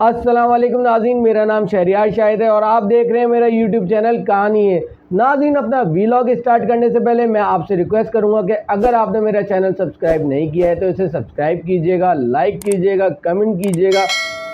अस्सलाम वालेकुम नाज़रीन, मेरा नाम शहरियार शाहिद है और आप देख रहे हैं मेरा यूट्यूब चैनल कहानी है। नाज़रीन, अपना वीलॉग स्टार्ट करने से पहले मैं आपसे रिक्वेस्ट करूंगा कि अगर आपने मेरा चैनल सब्सक्राइब नहीं किया है तो इसे सब्सक्राइब कीजिएगा, लाइक कीजिएगा, कमेंट कीजिएगा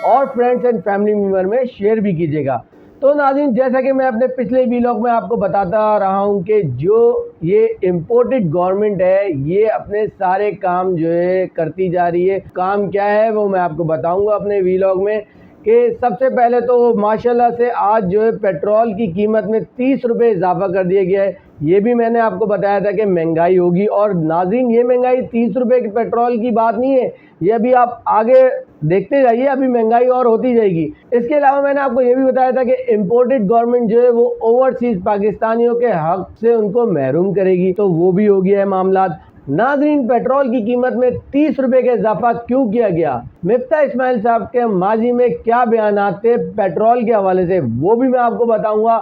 और फ्रेंड्स एंड फैमिली मेम्बर में शेयर भी कीजिएगा। तो नाज़रीन, जैसा कि मैं अपने पिछले वीलॉग में आपको बताता रहा हूं कि जो ये इम्पोर्टेड गवर्नमेंट है ये अपने सारे काम जो है करती जा रही है। काम क्या है वो मैं आपको बताऊंगा अपने वीलॉग में। कि सबसे पहले तो माशाल्लाह से आज जो है पेट्रोल की कीमत में 30 रुपये इजाफा कर दिया गया है। ये भी मैंने आपको बताया था कि महंगाई होगी और नाज़रीन ये महंगाई 30 रुपये की पेट्रोल की बात नहीं है, ये अभी आप आगे देखते जाइए, अभी महंगाई और होती जाएगी। इसके अलावा मैंने आपको ये भी बताया था कि इम्पोर्टेड गवर्नमेंट जो है वो ओवरसीज़ पाकिस्तानियों के हक से उनको महरूम करेगी, तो वो भी हो गया है मामला। नाज़रीन, पेट्रोल की कीमत में 30 रुपये का इजाफा क्यों किया गया? मिफ्ता इस्माइल साहब के माजी में क्या बयानात थे पेट्रोल के हवाले से, वो भी मैं आपको बताऊंगा।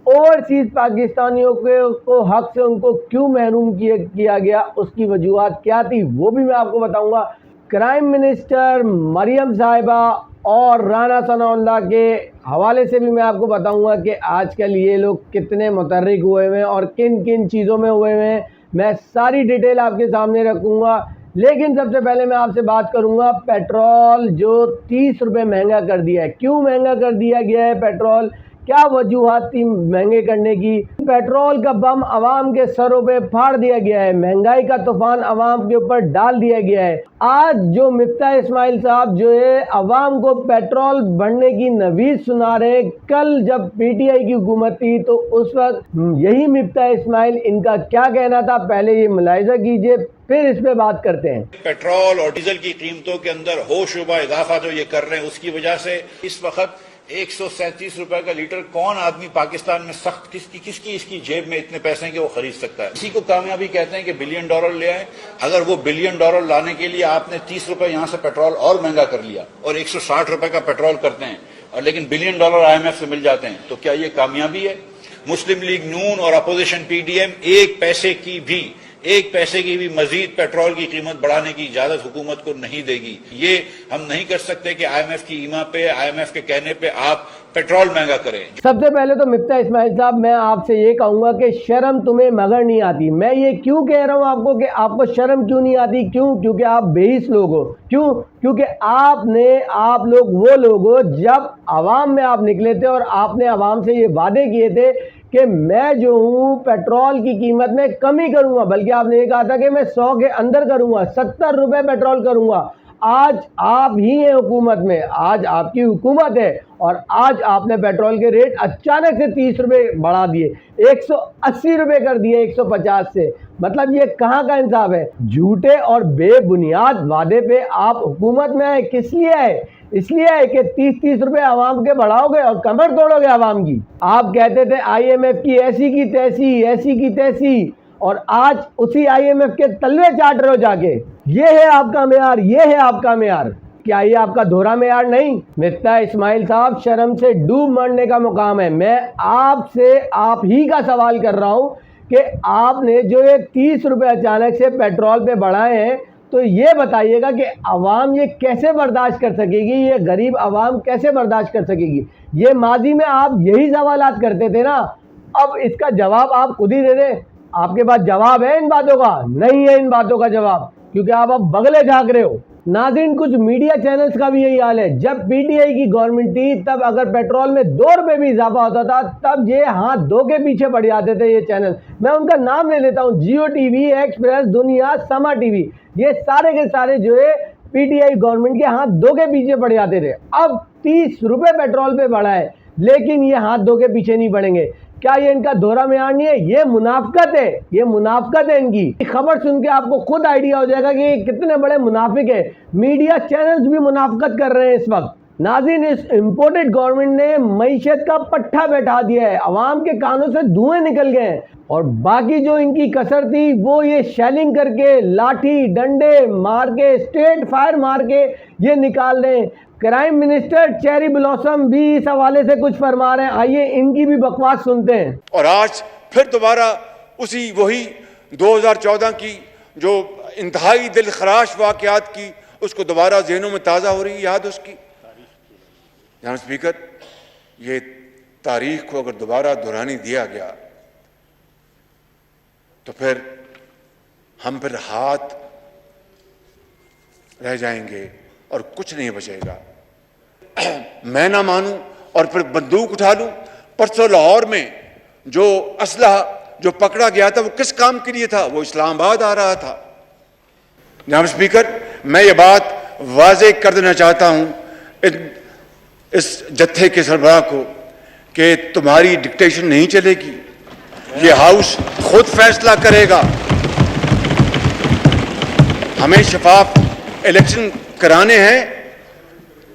ओवरसीज़ पाकिस्तानियों को हक से उनको क्यों महरूम किया गया, उसकी वजूहत क्या थी, वो भी मैं आपको बताऊंगा। क्राइम मिनिस्टर मरियम साहिबा और राना सनाउल्लाह के हवाले से भी मैं आपको बताऊंगा कि आजकल ये लोग कितने मुतर्रिक हुए हुए हैं और किन किन चीज़ों में हुए हुए हैं। मैं सारी डिटेल आपके सामने रखूँगा। लेकिन सबसे पहले मैं आपसे बात करूँगा पेट्रोल जो 30 रुपये महंगा कर दिया है, क्यों महंगा कर दिया गया है पेट्रोल, क्या वजूहत थी महंगे करने की। पेट्रोल का बम आवाम के सरों पे फाड़ दिया गया है, महंगाई का तूफान आवाम के ऊपर डाल दिया गया है। आज जो मिफ्ता इस्माइल साहब जो है आवाम को पेट्रोल बढ़ने की नवीज़ सुना रहे हैं। कल जब पीटीआई की हुकूमत थी तो उस वक्त यही मिफ्ता इस्माइल, इनका क्या कहना था पहले ये मुलाहिजा कीजिए, फिर इस पे बात करते हैं। पेट्रोल और डीजल की कीमतों के अंदर होशरुबा इजाफा जो ये कर रहे हैं उसकी वजह से इस वक्त 137 रुपए का लीटर कौन आदमी पाकिस्तान में सख्त किसकी इसकी जेब में इतने पैसे हैं कि वो खरीद सकता है। इसी को कामयाबी कहते हैं कि बिलियन डॉलर ले आए। अगर वो बिलियन डॉलर लाने के लिए आपने 30 रुपए यहां से पेट्रोल और महंगा कर लिया और 160 रुपए का पेट्रोल करते हैं और लेकिन बिलियन डॉलर IMF से मिल जाते हैं, तो क्या ये कामयाबी है? मुस्लिम लीग नून और अपोजिशन PDM एक पैसे की भी मजीद पेट्रोल की कीमत बढ़ाने की इजाजत हुकूमत को नहीं देगी। ये हम नहीं कर सकते कि IMF की ईमा पे, IMF के कहने पे आप पेट्रोल महंगा करें। सबसे पहले तो मिफ्ता इस्माइल साहब, मैं आपसे ये कहूंगा कि शर्म तुम्हें मगर नहीं आती। मैं ये क्यों कह रहा हूँ आपको कि आपको शर्म क्यों नहीं आती? क्यों? क्योंकि आप बेहिस लोग हो। क्यों? क्योंकि आप लोग वो लोग हो जब आवाम में आप निकले थे और आपने आवाम से ये वादे किए थे कि मैं जो हूँ पेट्रोल की कीमत में कमी करूंगा, बल्कि आपने ये कहा था कि मैं 100 के अंदर करूंगा, 70 रुपये पेट्रोल करूंगा। आज आप ही हैं हुकूमत में, आज आपकी हुकूमत है और आज आपने पेट्रोल के रेट अचानक से 30 रुपये बढ़ा दिए, 180 रुपये कर दिए 150 से। मतलब ये कहाँ का इंसाफ है? झूठे और बेबुनियाद वादे पे आप हुकूमत में आए, किस लिए आए? इसलिए है कि 30-30 रुपये आवाम के बढ़ाओगे और कमर तोड़ोगे आवाम की। आप कहते थे IMF की ऐसी की तैसी और आज उसी IMF के तलवे चाट रहे हो जाके। ये है आपका मेयार, ये है आपका मेयार। क्या ये आपका दोहरा मेयार नहीं? मिफ्ता इस्माइल साहब, शर्म से डूब मरने का मुकाम है। मैं आपसे आप ही का सवाल कर रहा हूँ कि आपने जो ये 30 रुपये अचानक से पेट्रोल पे बढ़ाए हैं, तो ये बताइएगा कि आवाम ये कैसे बर्दाश्त कर सकेगी, ये गरीब आवाम कैसे बर्दाश्त कर सकेगी? ये माजी में आप यही सवालात करते थे ना, अब इसका जवाब आप खुद ही दे दें। आपके पास जवाब है इन बातों का? नहीं है इन बातों का जवाब, क्योंकि आप अब बगले झाँक रहे हो। नाज़रीन, कुछ मीडिया चैनल्स का भी यही हाल है। जब PTI की गवर्नमेंट थी तब अगर पेट्रोल में 2 रुपये भी इजाफा होता था तब ये हाथ धो के पीछे पड़ जाते थे ये चैनल। मैं उनका नाम ले लेता हूँ, जियो TV, एक्सप्रेस, दुनिया, समा TV, ये सारे के सारे जो है PTI गवर्नमेंट के हाथ धो के पीछे पड़ जाते थे। अब 30 रुपये पेट्रोल पे बढ़ा है लेकिन ये हाथ धो के पीछे नहीं पड़ेंगे। क्या ये इनका दोहरा मेयार नहीं है? ये मुनाफिकत है, ये मुनाफिकत है इनकी। खबर सुन के आपको खुद आइडिया हो जाएगा कि कितने बड़े मुनाफिक है। मीडिया चैनल्स भी मुनाफिकत कर रहे हैं इस वक्त। नाज़रीन, इस इम्पोर्टेड गवर्नमेंट ने मईशत का पट्टा बैठा दिया है, आवाम के कानों से धुएं निकल गए हैं और बाकी जो इनकी कसर थी वो ये शेलिंग करके, लाठी डंडे मार के, स्टेट फायर मार के ये निकाल रहे हैं। क्राइम मिनिस्टर चेरी ब्लॉसम भी इस हवाले से कुछ फरमा रहे हैं, आइए इनकी भी बकवास सुनते हैं। और आज फिर दोबारा वही 2014 की जो इंतहाई दिलखराश वाकयात की उसको दोबारा ज़हनों में ताज़ा हो रही याद उसकी। जनाब स्पीकर, ये तारीख को अगर दोबारा दोहराने दिया गया तो फिर हम फिर हाथ रह जाएंगे और कुछ नहीं बचेगा। मैं ना मानूं और फिर बंदूक उठा लूं। परसों लाहौर में जो असलहा जो पकड़ा गया था वो किस काम के लिए था? वो इस्लामाबाद आ रहा था। जनाब स्पीकर, मैं ये बात वाज़ेह कर देना चाहता हूं इस जत्थे के सरबराह को कि तुम्हारी डिक्टेशन नहीं चलेगी, ये हाउस खुद फैसला करेगा। हमें शफाफ इलेक्शन कराने हैं,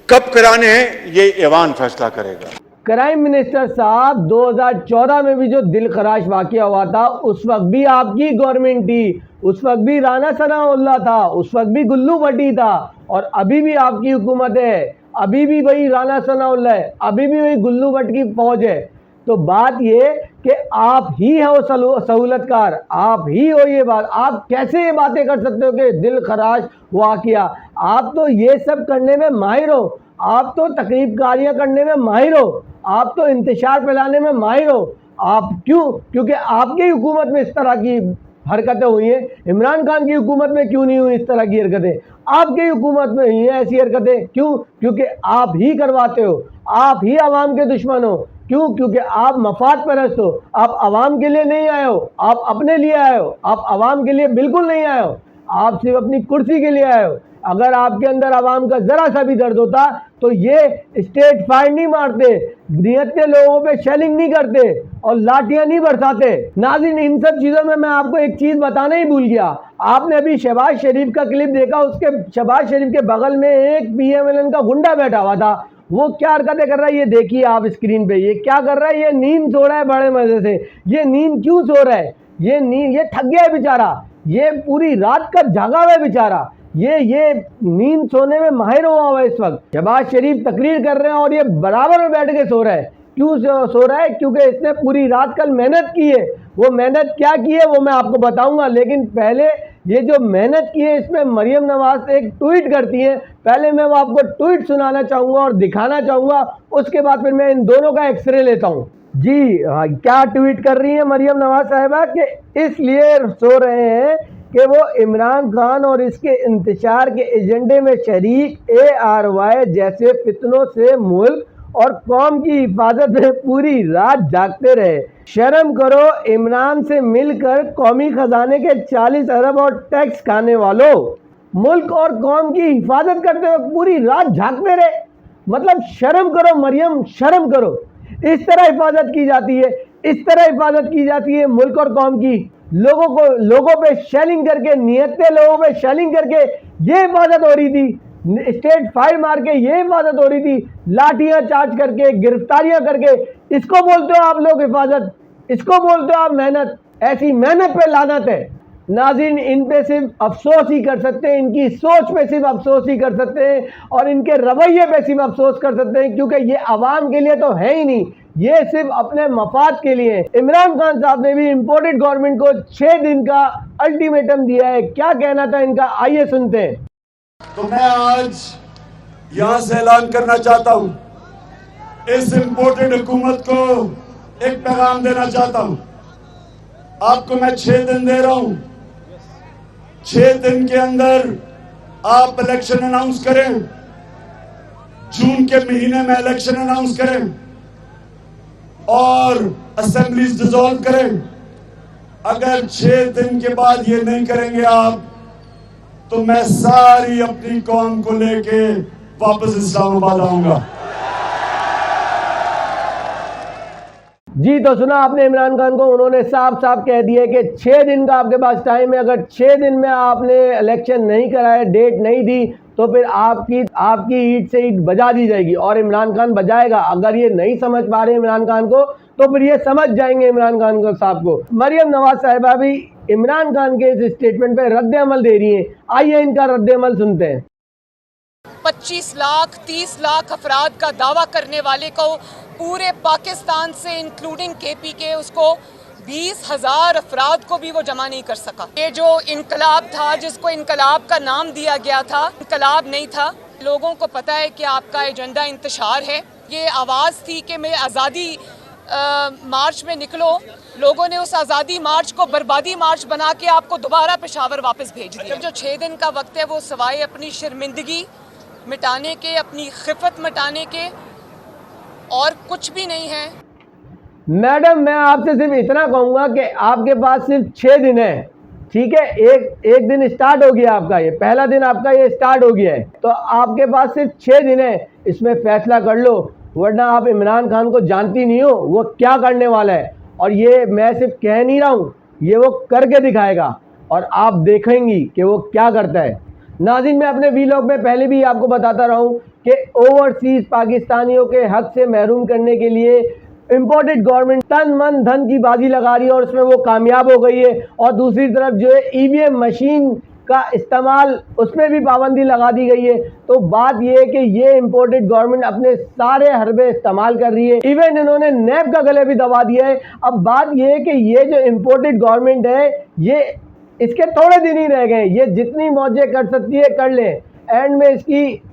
कब कराने हैं ये ऐवान फैसला करेगा। क्राइम मिनिस्टर साहब 2014 में भी जो दिलखराश वाकया हुआ था, उस वक्त भी आपकी गवर्नमेंट थी, उस वक्त भी राना सनाउल्लाह था, उस वक्त भी गुल्लू भट्टी था, और अभी भी आपकी हुकूमत है, अभी भी वही राना सनाउल्लाह है, अभी भी वही गुल्लू भट्ट की फौज है। तो बात ये कि आप ही हो सहूलतकार, आप ही हो। ये बात आप कैसे ये बातें कर सकते हो कि दिल खराश वाकया? आप तो ये सब करने में माहिर हो, आप तो तकरीबकारियाँ करने में माहिर हो, आप तो इंतशार फैलाने में माहिर हो। आप क्यों? क्योंकि आपकी हुकूमत में इस तरह की हरकतें हुई हैं। इमरान खान की हुकूमत में क्यों नहीं हुई इस तरह की हरकतें? आपकी हुकूमत में हुई हैं ऐसी हरकतें। क्यों? क्योंकि आप ही करवाते हो, आप ही आवाम के दुश्मन हो। क्यों? क्योंकि आप मफाद परस्त हो। आप आवाम के लिए नहीं आए हो, आप अपने लिए आए हो। आप आवाम के लिए बिल्कुल नहीं आए हो, आप सिर्फ अपनी कुर्सी के लिए आए हो। अगर आपके अंदर आवाम का जरा सा भी दर्द होता तो ये स्टेट फायर नहीं मारते, नियत के लोगों पे शेलिंग नहीं करते और लाठियां नहीं बरसाते। नाज़रीन, इन सब चीज़ों में मैं आपको एक चीज़ बताना ही भूल गया। आपने अभी शहबाज शरीफ का क्लिप देखा, उसके शहबाज शरीफ के बगल में एक PMLN का गुंडा बैठा हुआ था। वो क्या हरकतें कर रहा है ये देखिए आप स्क्रीन पे। ये क्या कर रहा है? ये नींद सो रहा है बड़े मजे से। ये नींद क्यों सो रहा है? ये थक गया है बेचारा, ये पूरी रात का जागा हुआ है बेचारा। ये नींद सोने में माहिर हुआ हुआ है इस वक्त। शहबाज शरीफ तकरीर कर रहे हैं और ये बराबर में बैठ के सो रहा है। क्यों सो रहा है? क्योंकि इसने पूरी रात कल मेहनत की है। वो मेहनत क्या की है वो मैं आपको बताऊंगा, लेकिन पहले ये जो मेहनत की है इसमें मरियम नवाज एक ट्वीट करती है। पहले मैं वो आपको ट्वीट सुनाना चाहूँगा और दिखाना चाहूँगा, उसके बाद फिर मैं इन दोनों का एक्सरे लेता हूँ। जी हाँ, क्या ट्वीट कर रही है मरियम नवाज साहिबा कि इसलिए सो रहे हैं कि वो इमरान खान और इसके इंतशार के एजेंडे में शरीक ARY जैसे फितनों से मुल्क और कौम की हिफाजत में पूरी रात जागते रहे। शर्म करो, इमरान से मिलकर कौमी खजाने के 40 अरब और टैक्स खाने वालों। मुल्क और कौम की हिफाजत करते हुए पूरी रात जागते रहे। मतलब शर्म करो मरियम, शर्म करो। इस तरह हिफाजत की जाती है, इस तरह हिफाजत की जाती है मुल्क और कौम की। लोगों पे शेलिंग करके, नियते लोगों पे शेलिंग करके ये हिफाजत हो रही थी। स्टेट फायर मार के ये हिफाजत हो रही थी, लाठियां चार्ज करके, गिरफ्तारियां करके। इसको बोलते हो आप लोग हिफाजत, इसको बोलते हो आप मेहनत। ऐसी मेहनत पे लानत है। नाज़रीन, इन पे सिर्फ अफसोस ही कर सकते हैं, इनकी सोच पे सिर्फ अफसोस ही कर सकते हैं और इनके रवैये पे सिर्फ अफसोस कर सकते हैं, क्योंकि ये आवाम के लिए तो है ही नहीं, ये सिर्फ अपने मफाद के लिए है। इमरान खान साहब ने भी इम्पोर्टेड गवर्नमेंट को 6 दिन का अल्टीमेटम दिया है। क्या कहना था इनका, आइए सुनते हैं। तो मैं आज यहां से ऐलान करना चाहता हूं, इस इम्पोर्टेड हुकूमत को एक पैगाम देना चाहता हूं। आपको मैं 6 दिन दे रहा हूं, 6 दिन के अंदर आप इलेक्शन अनाउंस करें, जून के महीने में इलेक्शन अनाउंस करें और असेंबलीज डिसॉल्व करें। अगर 6 दिन के बाद ये नहीं करेंगे आप, तो मैं सारी अपनी कौम को लेके वापस इस्लामाबाद आऊंगा। जी, तो सुना आपने इमरान खान को, उन्होंने साफ साफ कह दिया कि 6 दिन का आपके पास टाइम है। अगर 6 दिन में आपने इलेक्शन नहीं कराए, डेट नहीं दी, तो फिर आपकी ईंट से ईंट बजा दी जाएगी और इमरान खान बजाएगा। अगर ये नहीं समझ पा रहे इमरान खान को, तो फिर ये समझ जाएंगे इमरान खान को साहब को। मरियम नवाज साहिबा भी इमरान खान के इस स्टेटमेंट पे रद्द अमल दे रही हैं। आइए इनका रद्द अमल सुनते हैं। 25 लाख 30 लाख अफराद का दावा करने वाले को पूरे पाकिस्तान से इंक्लूडिंग KP के उसको 20,000 अफराद को भी वो जमा नहीं कर सका। ये जो इनकलाब था, जिसको इनकलाब का नाम दिया गया था, इनकलाब नहीं था। लोगों को पता है कि आपका एजेंडा इंतशार है, ये आवाज़ थी कि मैं आज़ादी मार्च में निकलो, लोगों ने उस आज़ादी मार्च को बर्बादी मार्च बना के आपको दोबारा पेशावर वापस भेज दिया। जो 6 दिन का वक्त है वो सवाए अपनी शर्मिंदगी मिटाने के, अपनी खिफत मिटाने के और कुछ भी नहीं है। मैडम, मैं आपसे सिर्फ इतना कहूँगा कि आपके पास सिर्फ 6 दिन है, ठीक है। एक दिन स्टार्ट हो गया आपका, ये पहला दिन आपका ये स्टार्ट हो गया है, तो आपके पास सिर्फ 6 दिन है, इसमें फैसला कर लो, वरना आप इमरान खान को जानती नहीं हो वो क्या करने वाला है। और ये मैं सिर्फ कह नहीं रहा हूँ, ये वो करके दिखाएगा और आप देखेंगी कि वो क्या करता है। नाज़रीन, मैं अपने वीलॉग में पहले भी आपको बताता रहा हूँ कि ओवरसीज़ पाकिस्तानियों के हक से महरूम करने के लिए इम्पोर्टेड गवर्नमेंट तन मन धन की बाजी लगा रही है और उसमें वो कामयाब हो गई है। और दूसरी तरफ जो है ईवीएम मशीन का इस्तेमाल, उसमें भी पाबंदी लगा दी गई है। तो बात ये है कि ये इम्पोर्टेड गवर्नमेंट अपने सारे हरबे इस्तेमाल कर रही है, इवन इन्होंने नैब का गले भी दबा दिया है। अब बात ये है कि ये जो इम्पोर्टेड गवर्नमेंट है, ये इसके थोड़े दिन ही रह गए, ये जितनी मौजें कर सकती है कर ले, एंड में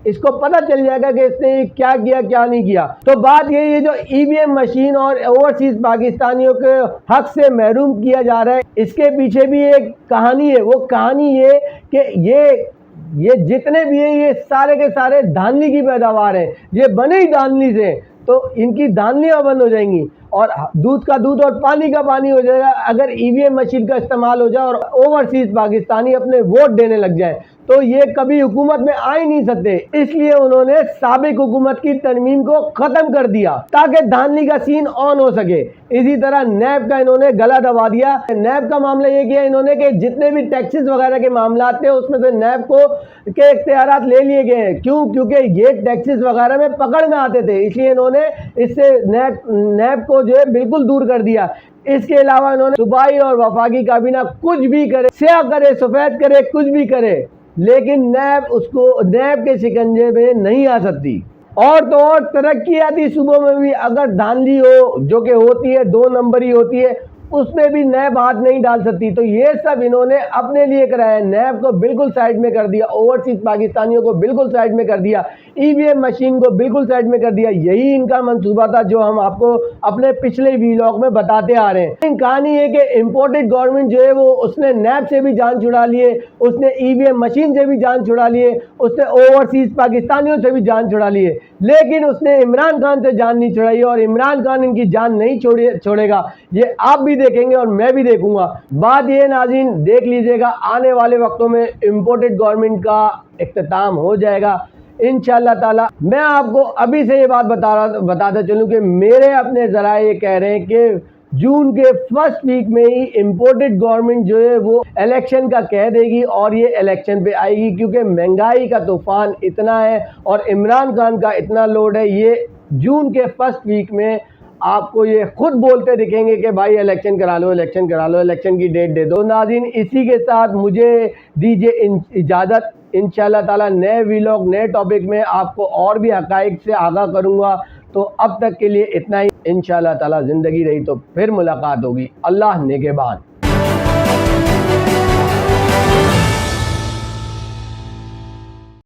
इसको पता चल जाएगा कि इसने क्या किया क्या नहीं किया। तो बात ये जो ईवीएम मशीन और ओवरसीज पाकिस्तानियों के हक से महरूम किया जा रहा है, इसके पीछे भी एक कहानी है। वो कहानी ये कि ये जितने भी है ये सारे के सारे धांधली की पैदावार है, ये बने ही धांधली से, तो इनकी धांधलियाँ बंद हो जाएंगी और दूध का दूध और पानी का पानी हो जाएगा अगर ईवीएम मशीन का इस्तेमाल हो जाए और ओवरसीज पाकिस्तानी अपने वोट देने लग जाए। तो ये कभी हुकूमत में आ ही नहीं सकते, इसलिए उन्होंने साबिक हुकूमत की तरमीम को ख़त्म कर दिया ताकि धांधली का सीन ऑन हो सके। इसी तरह नैब का इन्होंने गला दबा दिया। नैब का मामला ये किया इन्होंने कि जितने भी टैक्सेस वगैरह के मामला थे उसमें से नैब को के इख्तियारात ले लिए गए हैं। क्यों? क्योंकि ये टैक्सेस वगैरह में पकड़ में आते थे, इसलिए इन्होंने इससे नैब को जो है बिल्कुल दूर कर दिया। इसके अलावा इन्होंने सूबाई और वफाकी काबीना कुछ भी करे, स्याह करे, सफ़ेद करे, कुछ भी करे, लेकिन नैब के शिकंजे में नहीं आ सकती। और तो और तरक्याती सूबों में भी अगर धांधली हो, जो कि होती है 2 नंबरी होती है, उसमें भी नैब हाथ नहीं डाल सकती। तो ये सब इन्होंने अपने लिए कराया, नैब को बिल्कुल साइड में कर दिया, ओवरसीज पाकिस्तानियों को बिल्कुल साइड में कर दिया, ईवीएम मशीन को बिल्कुल साइड में कर दिया। यही इनका मंसूबा था जो हम आपको अपने पिछले वीलॉग में बताते आ रहे हैं। कहानी है कि इम्पोर्टेड गवर्नमेंट जो है वो उसने नैब से भी जान छुड़ा लिए, उसने ईवीएम मशीन से भी जान छुड़ा लिए, उसने ओवरसीज पाकिस्तानियों से भी जान छुड़ा लिए, लेकिन उसने इमरान खान से जान नहीं छुड़ाई और इमरान खान इनकी जान नहीं छोड़ेगा। ये आप भी देखेंगे और मैं भी देखूंगा। बात ये नाज़रीन देख लीजिएगा, आने वाले वक्तों में इम्पोर्टेड गवर्नमेंट का इख्तिताम हो जाएगा इंशाअल्लाह ताला। मैं आपको अभी से ये बात बताता चलूँ कि मेरे अपने ज़राए ये कह रहे हैं कि जून के फर्स्ट वीक में ही इम्पोर्टेड गवर्नमेंट जो है वो इलेक्शन का कह देगी और ये इलेक्शन पे आएगी, क्योंकि महंगाई का तूफान इतना है और इमरान खान का इतना लोड है। ये जून के फर्स्ट वीक में आपको ये खुद बोलते दिखेंगे कि भाई इलेक्शन करा लो, इलेक्शन करा लो, इलेक्शन की डेट दे दो। नाज़रीन, इसी के साथ मुझे दीजिए इजाज़त। इंशाअल्लाह ताला नए वीलॉग नए टॉपिक में आपको और भी हक़ाइक़ से आगाह करूँगा। तो अब तक के लिए इतना ही। इंशाअल्लाह ताला ज़िंदगी रही तो फिर मुलाकात होगी। अल्लाह निगहबान।